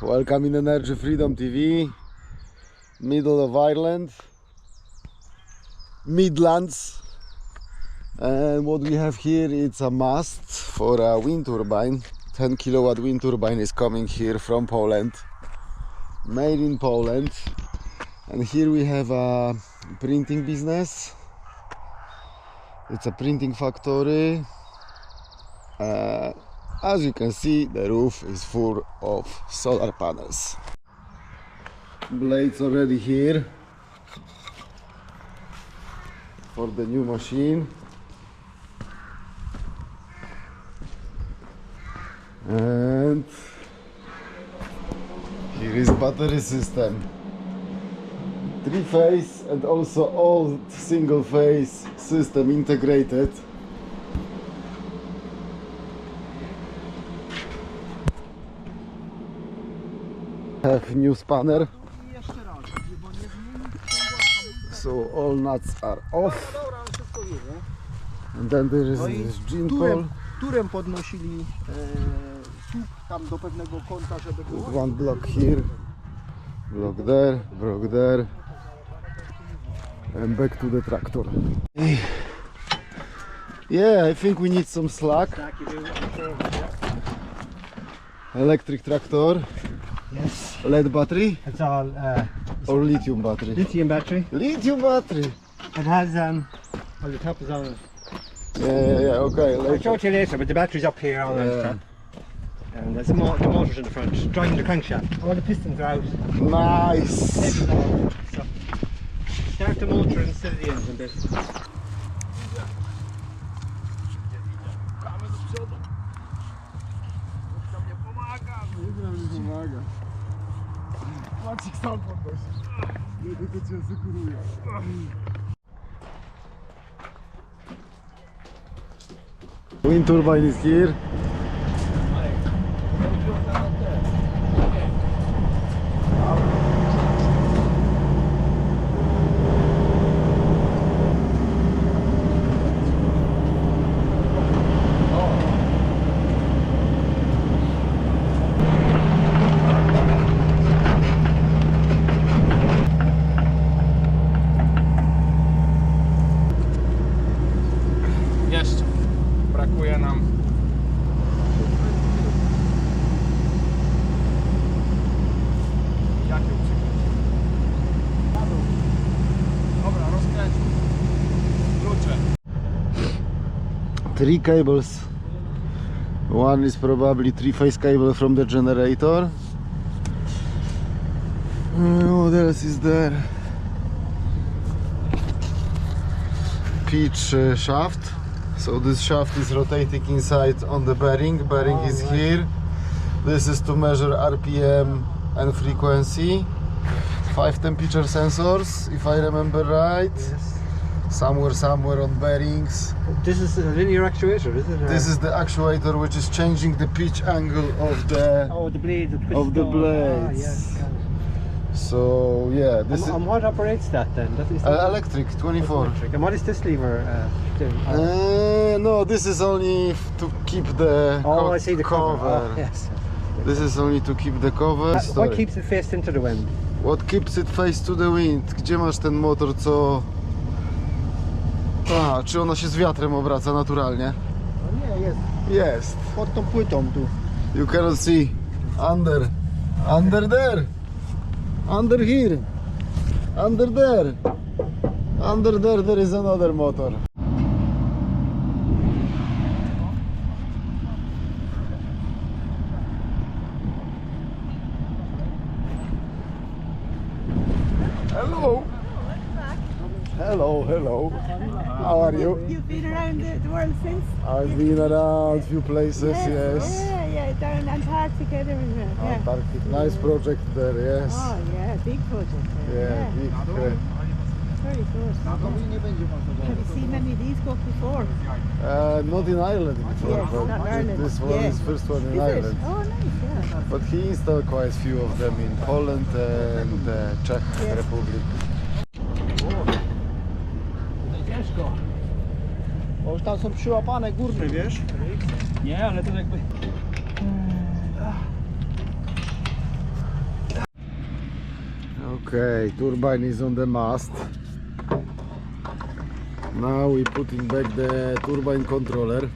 Welcome in Energy Freedom TV, middle of Ireland, Midlands. And what we have here is a mast for a wind turbine. 10 kilowatt wind turbine is coming here from Poland, made in Poland. And here we have a printing business. It's a printing factory. As you can see, the roof is full of solar panels. Blades already here for the new machine. And here is battery system. 3-phase and also all single-phase system integrated. Have new spanner, so all nuts are off. And then there is this gin pole. Turem podnosili słup tam do pewnego kąta, żeby było. One block here, block there, and back to the tractor. Yeah, I think we need some slack. Electric tractor. Yes. LED battery It's all or lithium battery? lithium battery. Lithium battery. It has well, the top is on it. Yeah, okay. I'll Later. show it to you later, but the battery's up here on the top. And there's the motor's in the front, driving the crankshaft. All the pistons are out. Nice. Heads are out. So start the motor instead of the engine bit. Maciek sam podnosi. Nie tylko cię asekuruje. Wind turbine is here. Jeszcze brakuje nam jakie uciekać. Dobra, rozkręć klucze. 3 cables. One is probably 3-phase cable from the generator. What else is there? Pitch shaft. So this shaft is rotating inside on the bearing. Bearing is here. This is to measure RPM and frequency. 5 temperature sensors, if I remember right. Yes. Somewhere on bearings. This is a linear actuator, is it? This is the actuator which is changing the pitch angle of the the blades. of the blades. Yes. Got it. So yeah, this And what operates that then? That is is electric 24. electric. And what is this lever doing? No, this is only to keep the I see the cover. cover. Oh, yes. This is only to keep the cover. What Sorry. keeps it faced into the wind? What keeps it face to the wind? Gdzie masz ten motor, co... A, czy ona się z wiatrem obraca naturalnie? No nie, jest. Jest. Pod tą płytą tu. You cannot see. Under there. Under here. Under there there is another motor. Hello. Hello. How are you? You've been around the world since? I've been around a few places, yes. Yeah, down in Antarctica and everywhere. Yeah. Antarctic, nice project there, yes. Oh yeah, big project there. Yeah, big. Very good. Have you seen any of these go before? Not in Ireland before, Yes, but not Ireland. this one is first one in Is Ireland. it? Oh nice, yeah. But he installed quite a few of them in Poland and Czech Yes. Republic. Ciężko. Bo już tam są przyłapane górne, wiesz? Nie, ale to jakby... Okay, turbine is on the mast. Now we putting back the turbine controller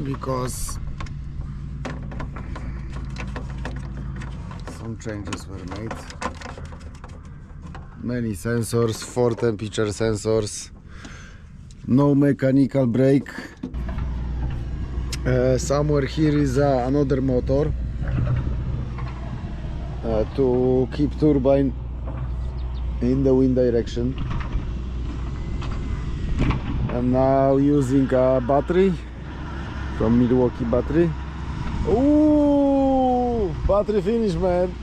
because some changes were made. Many sensors, 4 temperature sensors, no mechanical brake. Somewhere here is another motor to keep turbine in the wind direction. And now using a battery from Milwaukee battery. Ooh, battery finish, man.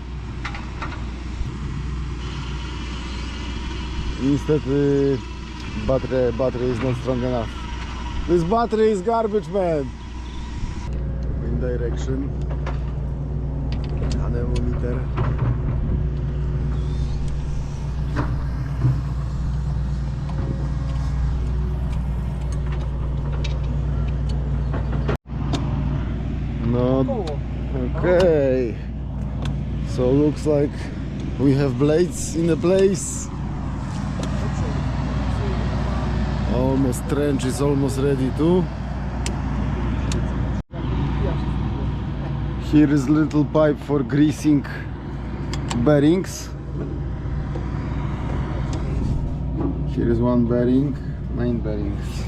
Instead battery is not strong enough. This battery is garbage, man. Wind direction, anemometer. No. Okay. So looks like we have blades in the place. Almost trench is almost ready too. Here is little pipe for greasing bearings. Here is one bearing, main bearings.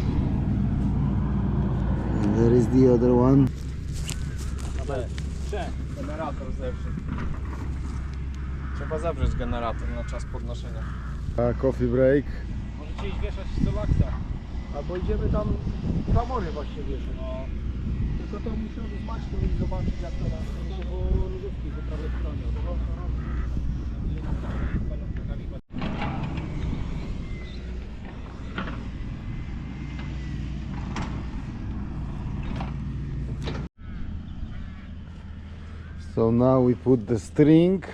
And there is the other one. Generator zewrzeć. Trzeba zawrzeć generator na czas podnoszenia. Coffee break. Możecie iść wieszać Solaksa. Albo idziemy tam kamory właśnie wieszać. No. Tylko to musimy z Maćką i zobaczyć jak to na bo lodówki po prawej stronie. So now we put the string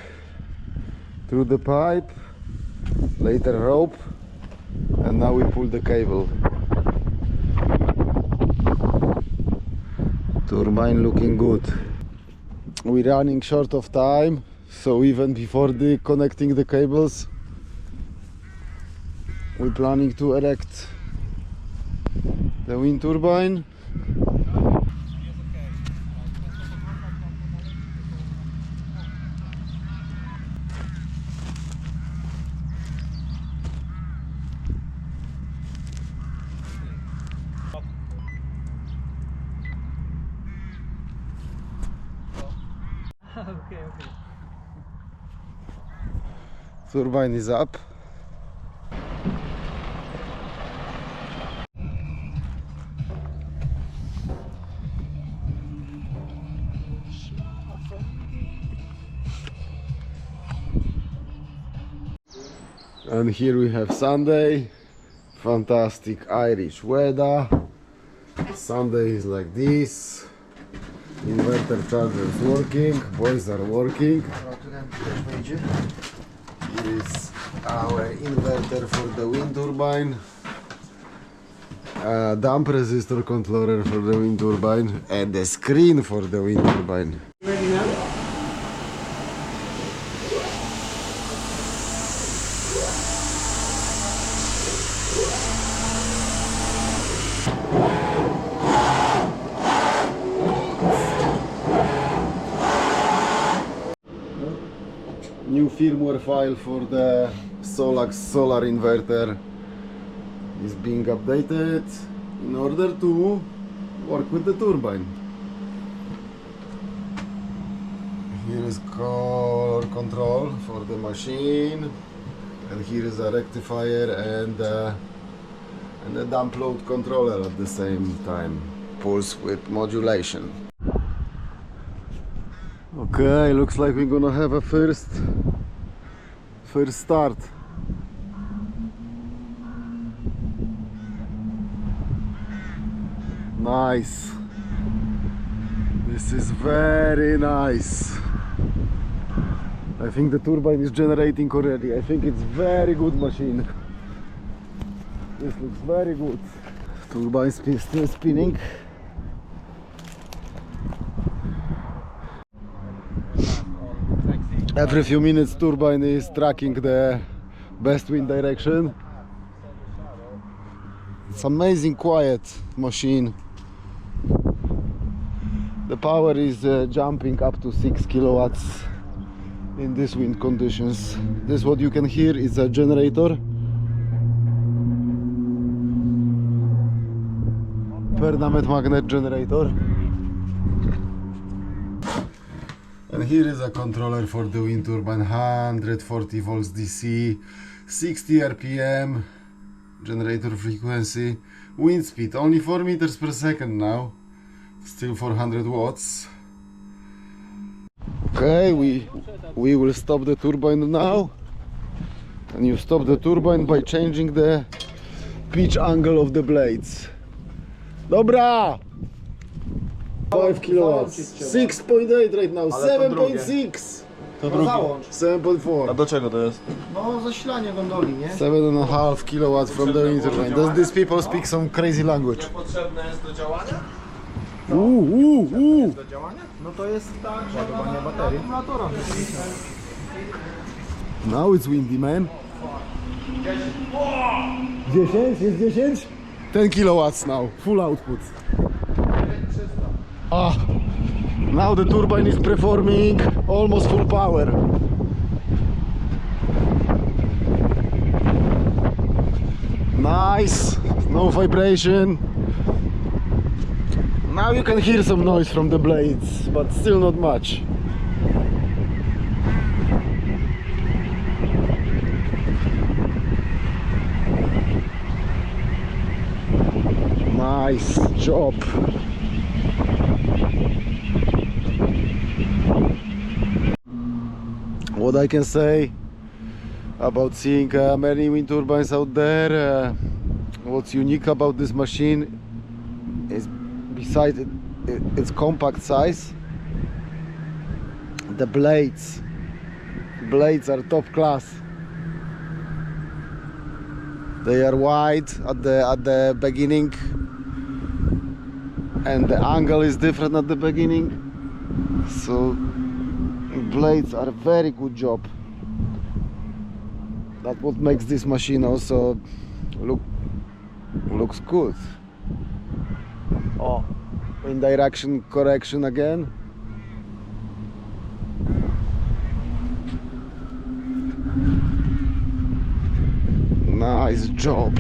through the pipe, later rope, and now we pull the cable. Turbine looking good. We're running short of time, so even before connecting the cables, we're planning to erect the wind turbine. Okay. Turbine is up. And here we have Sunday, fantastic Irish weather. Sunday is like this. Inverter charger is working, boys are working. Here is our inverter for the wind turbine, dump resistor controller for the wind turbine, and the screen for the wind turbine. Ready now? New firmware file for the Solax solar inverter is being updated in order to work with the turbine. Here is color control for the machine, and here is a rectifier and a dump load controller at the same time, pulse width modulation. Okay, looks like we're gonna have a first start. Nice. This is very nice. I think the turbine is generating already. I think it's very good machine. This looks very good. Turbine still spinning. Every few minutes turbine is tracking the best wind direction. It's amazing quiet machine. The power is jumping up to 6 kilowatts in these wind conditions. This what you can hear is a generator. Permanent magnet generator. And here is a controller for the wind turbine, 140 volts DC, 60 RPM, generator frequency, wind speed only 4 meters per second now, still 400 watts. Okay, we will stop the turbine now, and you stop the turbine by changing the pitch angle of the blades. Dobra! 5 kilowatts, 6.8 right now, 7.6, To drugie. Załącz. 7.4. do czego to jest? No zasilanie gondoli, nie? 7.5 kilowatts from the wind turbine. Does these people speak some crazy language? Potrzebne jest do działania? Do działania? No to jest tak, że ładowanie baterii. Akumulatora. Now it's windy, man. 10? Jest 10? 10 kilowatts now, full output. Ah, now the turbine is performing almost full power. Nice, no vibration. Now you can hear some noise from the blades, but still not much. Nice job. What I can say about seeing many wind turbines out there, what's unique about this machine is, besides its compact size, the blades are top class. They are wide at the beginning, and the angle is different at the beginning, so blades are a very good job. That's what makes this machine also looks good. Oh, in direction correction again. Nice job.